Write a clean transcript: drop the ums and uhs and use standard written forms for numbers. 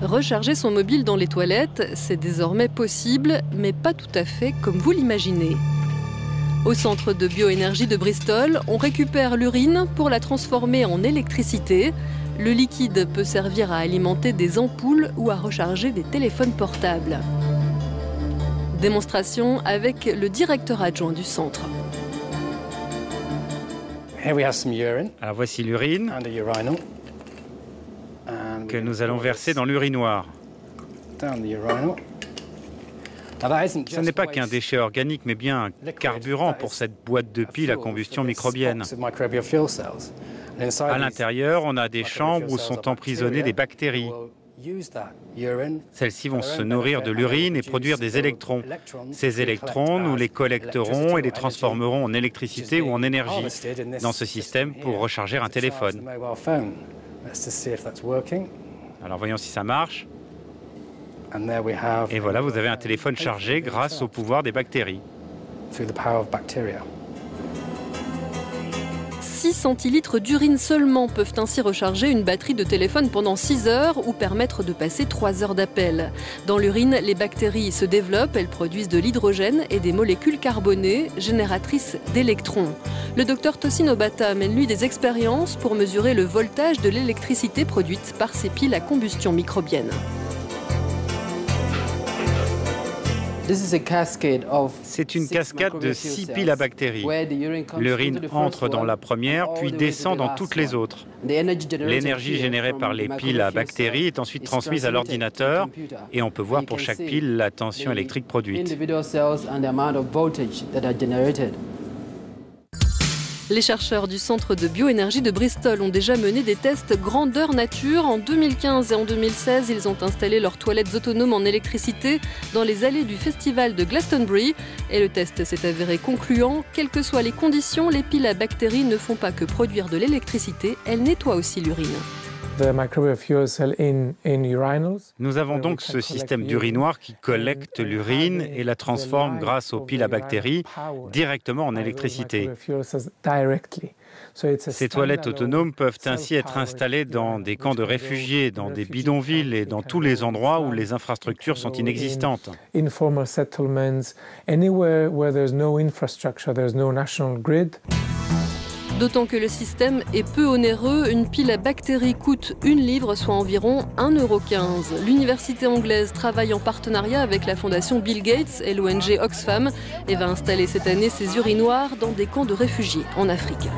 Recharger son mobile dans les toilettes, c'est désormais possible, mais pas tout à fait comme vous l'imaginez. Au centre de bioénergie de Bristol, on récupère l'urine pour la transformer en électricité. Le liquide peut servir à alimenter des ampoules ou à recharger des téléphones portables. Démonstration avec le directeur adjoint du centre. Alors voici l'urine que nous allons verser dans l'urinoir. Ce n'est pas qu'un déchet organique, mais bien un carburant pour cette boîte de piles à combustion microbienne. À l'intérieur, on a des chambres où sont emprisonnées des bactéries. Celles-ci vont se nourrir de l'urine et produire des électrons. Ces électrons, nous les collecterons et les transformerons en électricité ou en énergie dans ce système pour recharger un téléphone. Alors voyons si ça marche. Et voilà, vous avez un téléphone chargé grâce au pouvoir des bactéries. 6 centilitres d'urine seulement peuvent ainsi recharger une batterie de téléphone pendant 6 heures ou permettre de passer 3 heures d'appel. Dans l'urine, les bactéries se développent, elles produisent de l'hydrogène et des molécules carbonées, génératrices d'électrons. Le docteur Tosin Obata mène lui des expériences pour mesurer le voltage de l'électricité produite par ces piles à combustion microbienne. C'est une cascade de 6 piles à bactéries. L'urine entre dans la première, puis descend dans toutes les autres. L'énergie générée par les piles à bactéries est ensuite transmise à l'ordinateur et on peut voir pour chaque pile la tension électrique produite. Les chercheurs du Centre de bioénergie de Bristol ont déjà mené des tests grandeur nature. En 2015 et en 2016, ils ont installé leurs toilettes autonomes en électricité dans les allées du festival de Glastonbury. Et le test s'est avéré concluant. Quelles que soient les conditions, les piles à bactéries ne font pas que produire de l'électricité, elles nettoient aussi l'urine. Nous avons donc ce système d'urinoir qui collecte l'urine et la transforme grâce aux piles à bactéries directement en électricité. Ces toilettes autonomes peuvent ainsi être installées dans des camps de réfugiés, dans des bidonvilles et dans tous les endroits où les infrastructures sont inexistantes. D'autant que le système est peu onéreux, une pile à bactéries coûte 1 livre, soit environ 1,15 €. L'université anglaise travaille en partenariat avec la fondation Bill Gates et l'ONG Oxfam et va installer cette année ses urinoirs dans des camps de réfugiés en Afrique.